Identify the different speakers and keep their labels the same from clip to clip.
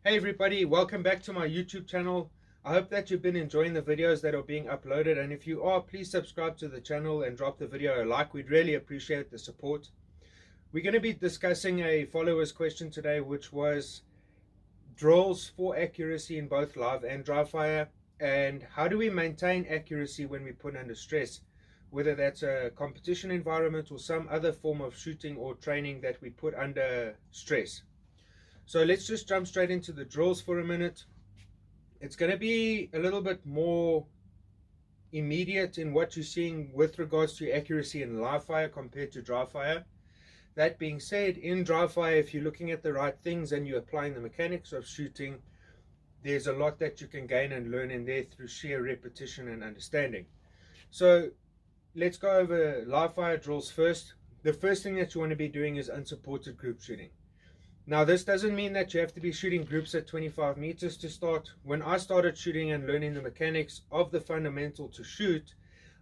Speaker 1: Hey everybody, welcome back to my YouTube channel. I hope that you've been enjoying the videos that are being uploaded, and if you are, please subscribe to the channel and drop the video a like. We'd really appreciate the support. We're going to be discussing a follower's question today, which was drills for accuracy in both live and dry fire, and how do we maintain accuracy when we put under stress, whether that's a competition environment or some other form of shooting or training that we put under stress. So let's just jump straight into the drills for a minute. It's going to be a little bit more immediate in what you're seeing with regards to accuracy in live fire compared to dry fire. That being said, in dry fire, if you're looking at the right things and you're applying the mechanics of shooting, there's a lot that you can gain and learn in there through sheer repetition and understanding. So let's go over live fire drills first. The first thing that you want to be doing is unsupported group shooting. Now, this doesn't mean that you have to be shooting groups at 25 meters to start. When I started shooting and learning the mechanics of the fundamental to shoot,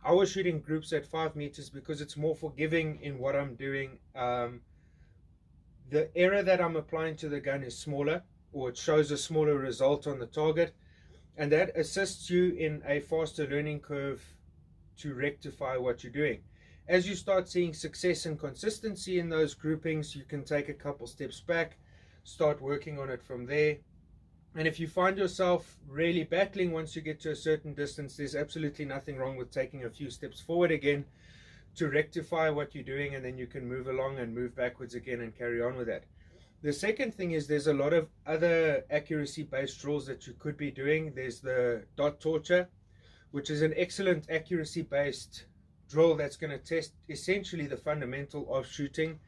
Speaker 1: I was shooting groups at 5 meters because it's more forgiving in what I'm doing. The error that I'm applying to the gun is smaller, or it shows a smaller result on the target, and that assists you in a faster learning curve to rectify what you're doing. As you start seeing success and consistency in those groupings, you can take a couple steps back, start working on it from there. And if you find yourself really battling once you get to a certain distance, there's absolutely nothing wrong with taking a few steps forward again to rectify what you're doing, and then you can move along and move backwards again and carry on with that. The second thing is there's a lot of other accuracy-based drills that you could be doing. There's the dot torture, which is an excellent accuracy-based drill that's going to test essentially the fundamental of shooting.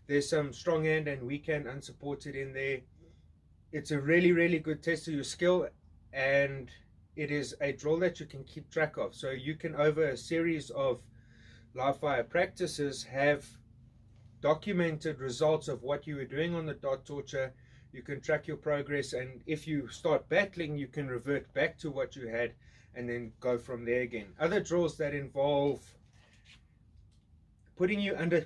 Speaker 1: There's some strong hand and weak hand unsupported in there. It's a really good test of your skill, and it is a drill that you can keep track of. So you can, over a series of live fire practices, have documented results of what you were doing on the dot torture. You can track your progress, and if you start battling, you can revert back to what you had and then go from there again. Other drills that involve putting you under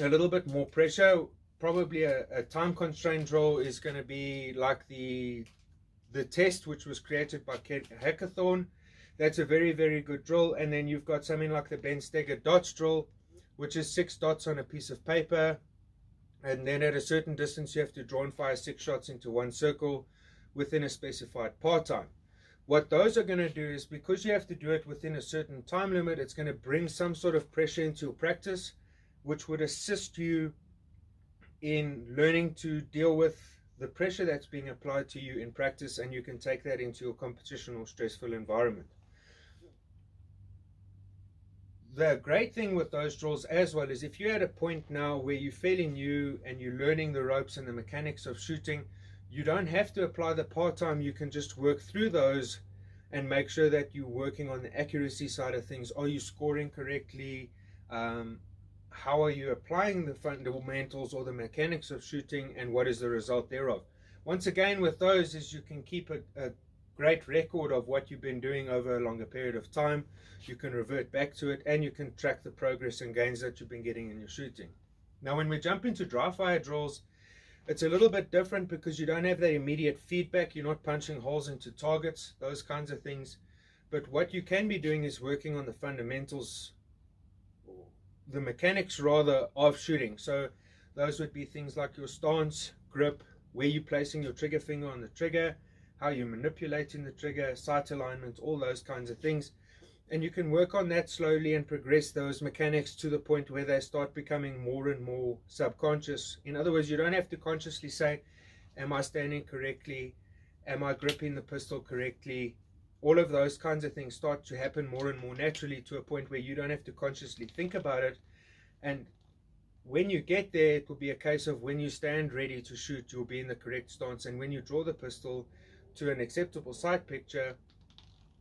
Speaker 1: a little bit more pressure, probably a time constraint drill, is going to be like the test, which was created by Ken Hackathorn. That's a very good drill. And then you've got something like the Ben Stoeger dots drill, which is 6 dots on a piece of paper, and then at a certain distance you have to draw and fire 6 shots into one circle within a specified part time. What those are going to do is, because you have to do it within a certain time limit, it's going to bring some sort of pressure into your practice, which would assist you in learning to deal with the pressure that's being applied to you in practice, and you can take that into your competition or stressful environment. The great thing with those drills as well is, if you're at a point now where you're fairly new and you're learning the ropes and the mechanics of shooting, you don't have to apply the part-time. You can just work through those and make sure that you're working on the accuracy side of things. Are you scoring correctly? How are you applying the fundamentals or the mechanics of shooting, and what is the result thereof? Once again, with those, is you can keep a great record of what you've been doing over a longer period of time. You can revert back to it, and you can track the progress and gains that you've been getting in your shooting. Now, when we jump into dry fire drills, it's a little bit different because you don't have that immediate feedback. You're not punching holes into targets, those kinds of things. But what you can be doing is working on the fundamentals, the mechanics rather, of shooting. So those would be things like your stance, grip, where you're placing your trigger finger on the trigger, how you're manipulating the trigger, sight alignment, all those kinds of things. And you can work on that slowly and progress those mechanics to the point where they start becoming more and more subconscious. In other words, you don't have to consciously say, am I standing correctly? Am I gripping the pistol correctly? All of those kinds of things start to happen more and more naturally, to a point where you don't have to consciously think about it. And when you get there, it will be a case of, when you stand ready to shoot, you'll be in the correct stance. And when you draw the pistol to an acceptable sight picture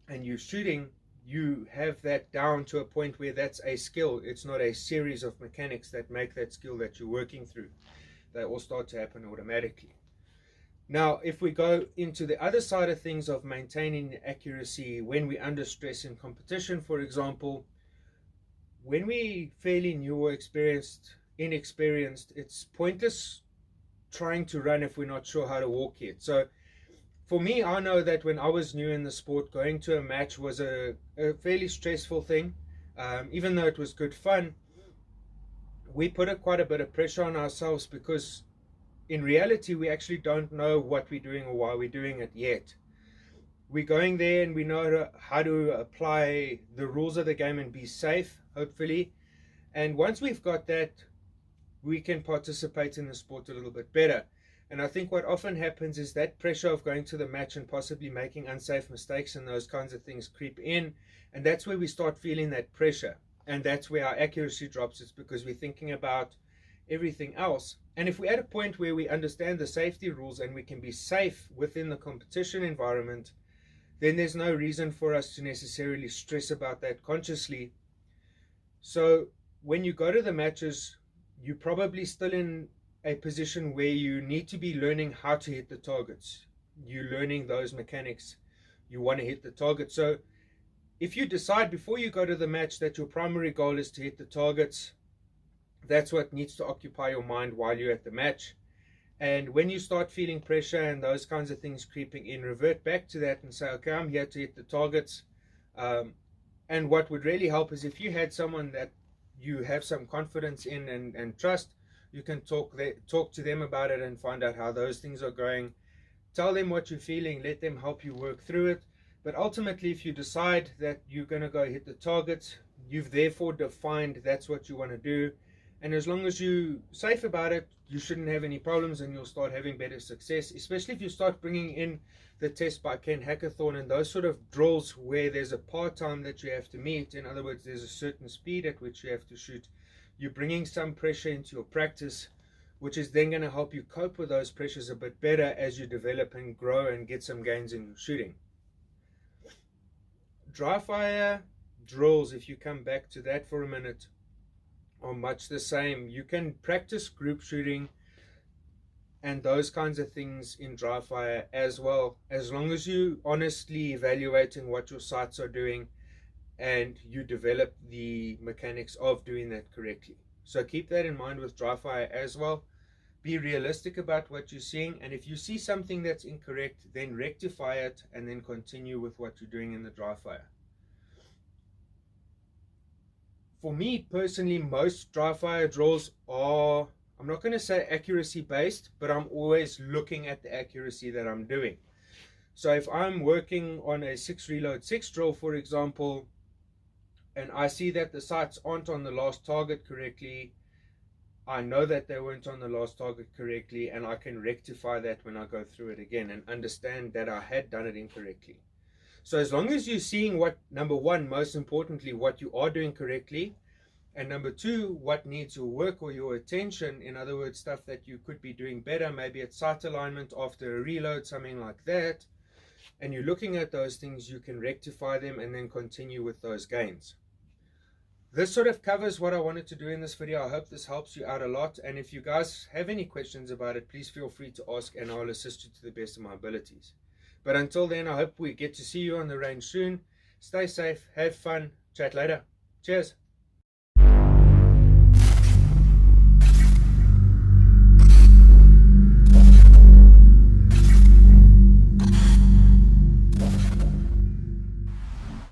Speaker 1: and you're shooting, you have that down to a point where that's a skill. It's not a series of mechanics that make that skill that you're working through. They all start to happen automatically. Now, if we go into the other side of things of maintaining accuracy when we're under stress in competition, for example, when we fairly new or inexperienced, it's pointless trying to run if we're not sure how to walk yet. So For me, I know that when I was new in the sport, going to a match was a fairly stressful thing. Even though it was good fun, we put quite a bit of pressure on ourselves because in reality, we actually don't know what we're doing or why we're doing it yet. We're going there and we know how to apply the rules of the game and be safe, hopefully. And once we've got that, we can participate in the sport a little bit better. And I think what often happens is that pressure of going to the match and possibly making unsafe mistakes and those kinds of things creep in. And that's where we start feeling that pressure. And that's where our accuracy drops. It's because we're thinking about everything else. And if we're at a point where we understand the safety rules and we can be safe within the competition environment, then there's no reason for us to necessarily stress about that consciously. So when you go to the matches, you're probably still in a position where you need to be learning how to hit the targets. You're learning those mechanics. You want to hit the target. So if you decide before you go to the match that your primary goal is to hit the targets, that's what needs to occupy your mind while you're at the match. And when you start feeling pressure and those kinds of things creeping in, revert back to that and say, okay, I'm here to hit the targets. And what would really help is if you had someone that you have some confidence in and trust, you can talk to them about it and find out how those things are going. Tell them what you're feeling, let them help you work through it. But ultimately, if you decide that you're going to go hit the targets, you've therefore defined that's what you want to do. And as long as you're safe about it, you shouldn't have any problems and you'll start having better success, especially if you start bringing in the test by Ken Hackathorn and those sort of drills where there's a part time that you have to meet. In other words, there's a certain speed at which you have to shoot. You're bringing some pressure into your practice, which is then going to help you cope with those pressures a bit better as you develop and grow and get some gains in your shooting. Dry fire drills, if you come back to that for a minute, are much the same. You can practice group shooting and those kinds of things in dry fire as well, as long as you honestly evaluating what your sights are doing and you develop the mechanics of doing that correctly. So keep that in mind with dry fire as well. Be realistic about what you're seeing, and if you see something that's incorrect, then rectify it and then continue with what you're doing in the dry fire. For me personally, most dry fire drills are, I'm not going to say accuracy based, but I'm always looking at the accuracy that I'm doing. So if I'm working on a 6 reload 6 drill, for example, and I see that the sights aren't on the last target correctly, I know that they weren't on the last target correctly, and I can rectify that when I go through it again and understand that I had done it incorrectly. So as long as you're seeing what, number one, most importantly, what you are doing correctly, and number two, what needs your work or your attention, in other words, stuff that you could be doing better, maybe it's sight alignment after a reload, something like that, and you're looking at those things, you can rectify them and then continue with those gains. This sort of covers what I wanted to do in this video. I hope this helps you out a lot. And if you guys have any questions about it, please feel free to ask and I'll assist you to the best of my abilities. But until then, I hope we get to see you on the range soon. Stay safe, have fun, chat later. Cheers.